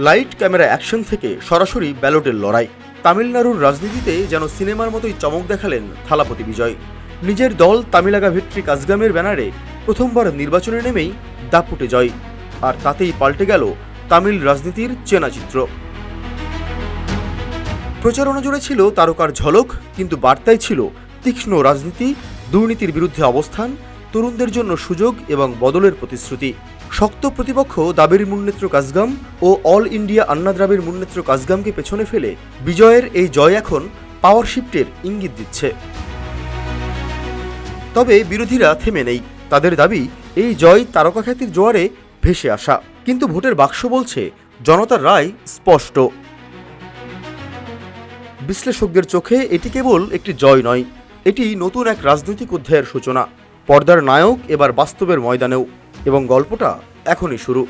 Light camera action থেকে সরাসরি ব্যালটের লড়াই। তামিলনাড়ুর রাজনীতিতে যেন সিনেমার মতোই চমক দেখালেন থালাপতি বিজয়। নিজের দল তামিলাগা ভেট্রি কাজগামের ব্যানারে প্রথমবার নির্বাচনে নেমেই দাপুটে জয়, আর তাতেই পাল্টে গেল তামিল রাজনীতির চেনা চিত্র। প্রচারণা জুড়ে ছিল তারকার ঝলক, কিন্তু বার্তায় ছিল তীক্ষ্ণ রাজনীতি, দুর্নীতির বিরুদ্ধে অবস্থান, তরুণদের জন্য সুযোগ এবং বদলের প্রতিশ্রুতি। শক্ত প্রতিপক্ষ দাবেরি মুন্নেত্র কাজগাম ও অল ইন্ডিয়া আন্না দ্রাবিড় মুন্নেত্র কাজগামকে পেছনে ফেলে বিজয়ের এই জয় এখন পাওয়ার শিফটের ইঙ্গিত দিচ্ছে। তবে বিরোধীরা থেমে নেই। তাদের দাবি এই জয় তারকা খ্যাতির জোয়ারে ভেসে আসা, কিন্তু ভোটের বাক্স বলছে জনতার রায় স্পষ্ট। বিশ্লেষকদের চোখে এটি কেবল একটি জয় নয়, এটি নতুন এক রাজনৈতিক অধ্যায়ের সূচনা। পর্দার নায়ক এবার বাস্তবের ময়দানেও, এবং গল্পটা এখনই শুরু।